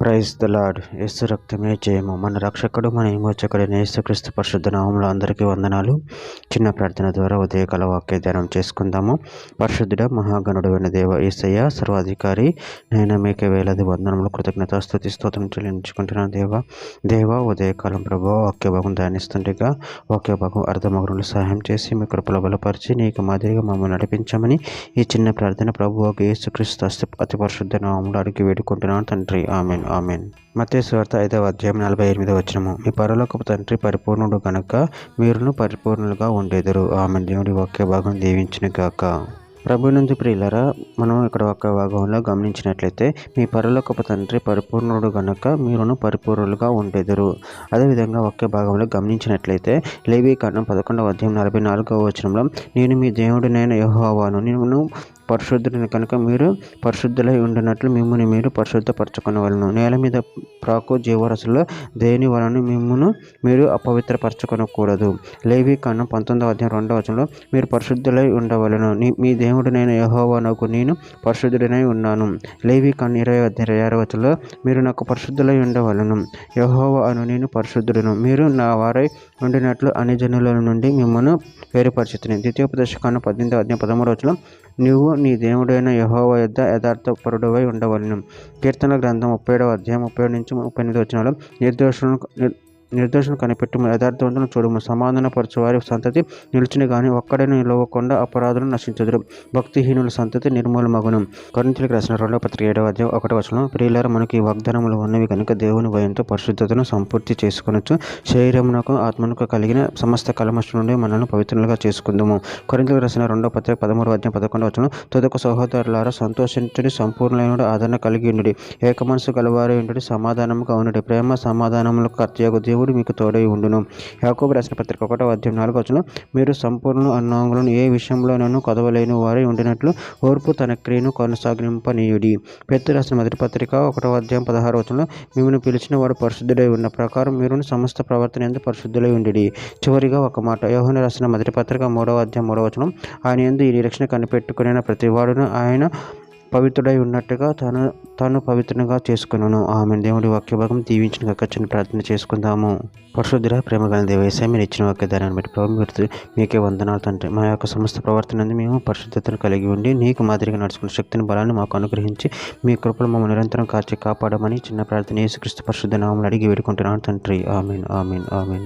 Praise the lord. యేసు రక్తమే జయము. మన రక్షకుడు, మన విమోచకుడైన యేసుక్రీస్తు పరిశుద్ధ నామములో అందరికీ వందనాలు. చిన్న ప్రార్థన ద్వారా ఉదయకాల వాక్య ధ్యానం చేసుకుందాము. పరిశుద్ధుడ, మహాగణుడు అయిన దేవ యేసయ్య, సర్వాధికారి, నేను మీకే వేలాది వందనములు, కృతజ్ఞత, స్తుతి, స్తోత్రం చెల్లించుకుంటున్నాను. దేవ ఉదయకాలం ప్రభు వాక్య భాగం ధ్యానిస్తుండగా వాక్య భాగం అర్థమగులు సహాయం చేసి మీ కృపలో బలపరిచి నీకు మాదిరిగా మమ్మల్ని నడిపించమని ఈ చిన్న ప్రార్థన ప్రభు యేసుక్రీస్తు అతి పరిశుద్ధ నామములో అడిగి వేడుకుంటున్నాను తండ్రి. ఆమెన్. ఆమెన్. మత్తయి సువార్త 5వ అధ్యాయం 48వ వచనము. మీ పరలోకపు తండ్రి పరిపూర్ణుడు గనుక మీరును పరిపూర్ణులుగా ఉండేదరు. ఆమెన్. దేవుడి వాక్య భాగం దీవించును గాక. ప్రభు నుండి ప్రియులరా, మనం ఇక్కడ ఒక భాగంలో గమనించినట్లయితే మీ పరలోకపు తండ్రి పరిపూర్ణుడు గనుక మీరును పరిపూర్ణులుగా ఉండేదరు. అదేవిధంగా ఒకే భాగంలో గమనించినట్లయితే లేవీకాండం 11వ అధ్యాయం 44వ వచనంలో నేను మీ దేవుడినైన యెహోవాను, నేను పరిశుద్ధుడిని కనుక మీరు పరిశుద్ధులై ఉండినట్లు మిమ్ముని మీరు పరిశుద్ధపరచుకొనవలెను. నేల మీద ప్రాకు జీవరసులో దేని వలన మిమ్మును మీరు అపవిత్రపరచుకొనకూడదు. లేవీకాండం 19వ అధ్యాయం 2వ వచనంలో మీరు పరిశుద్ధులై ఉండవలెను, మీ దేవుడినైన యెహోవానకు నేను పరిశుద్ధుడినై ఉన్నాను. లేవీకాండం 20వ అధ్యాయం 26వ వచనంలో మీరు నాకు పరిశుద్ధులై ఉండవలెను, యెహోవా అను నేను పరిశుద్ధుడును, మీరు నా వారై ఉండినట్లు అన్ని జనుల నుండి మిమ్మల్ని వేరుపరిచితిని. ద్వితీయోపదేశకాండం 18వ అధ్యాయం 13వ వచనం నువ్వు నీ దేవుడైన యెహోవా యొద్ద యథార్థపరుడవై ఉండవలెను. కీర్తన గ్రంథం 37వ అధ్యాయం 37 నుంచి 38 వచనాలు నిర్దోషులను కనిపెట్టుము, యథార్థవంతులను చూడుము, సమాధానపరచు వారి సంతతి నిలుచుని గాని ఒక్కడైనా నిలవకుండా అపరాధులను నశించుదురు, భక్తిహీనుల సంతతి నిర్మూలమగును. కొరింథీయులకు రాసిన 2వ పత్రిక 7వ అధ్యాయం 1వ వచనం. ప్రియులారా, మనకి ఈ వాగ్దానములు ఉన్నవి కనుక దేవుని భయంతో పరిశుద్ధతను సంపూర్తి చేసుకొనొచ్చు. శరీరమునకు ఆత్మనకు కలిగిన సమస్త కల్మషం నుండి మనల్ని పవిత్రులుగా చేసుకుందాము. కొరింథీయులకు రాసిన 2వ పత్రిక 13వ అధ్యాయం 11వ వచనం. తుదకు సహోదరులారా, సంతోషించుడి, సంపూర్ణులైన ఆదరణ కలిగి ఉండుడి, ఏక మనసు గలవారై ఉండుడి, సమాధానముగా ఉండుడి, ప్రేమ సమాధానములకు కర్తయగు దేవుడు మీకు తోడై ఉండును. యాకోబు రాసిన పత్రిక 1వ అధ్యాయం 4వ వచనం. మీరు సంపూర్ణ అన్నాంగులను ఏ విషయంలోనూ కొదవలేని వారై ఉండినట్లు ఓర్పు తన క్రియను కొనసాగింపనీయుడి. పేతురు రాసిన మొదటి పత్రిక 1వ అధ్యాయం 16వ వచనంలో మిమ్మల్ని పిలిచిన వాడు పరిశుద్ధుడై ఉన్న ప్రకారం మీరు సమస్త ప్రవర్తన యందు పరిశుద్ధులై ఉండిడి. చివరిగా ఒక మాట, యోహాను రాసిన మొదటి పత్రిక 3వ అధ్యాయం 3వ వచనం. ఆయన యందు ఈ నిరీక్షణ కనిపెట్టుకుని ప్రతివాడును ఆయన పవిత్రుడై ఉన్నట్టుగా తాను పవిత్రంగా చేసుకున్నాను. ఆమె. దేవుడి వాక్య భాగం దీవించిన కాక చిన్న ప్రార్థన చేసుకుందాము. పరిశుద్ధుడ, ప్రేమగల దేవ యేసయ్య, మీరు ఇచ్చిన వాక్య దానాన్ని బట్టి ప్రభు మీకే వందనాలు తండ్రి. మా యొక్క సమస్త ప్రవర్తన మేము పరిశుద్ధతను కలిగి ఉండి నీకు మాదిరిగా నడుచుకున్న శక్తిని బలాన్ని మాకు అనుగ్రహించి మీ కృపలు మమ్మల్ని నిరంతరం కాచి కాపాడమని చిన్న ప్రార్థన యేసుక్రీస్తు పరిశుద్ధ నామములో అడిగి వేడుకుంటున్నాను తండ్రి. ఆమెన్. ఆమెన్. ఆమెన్.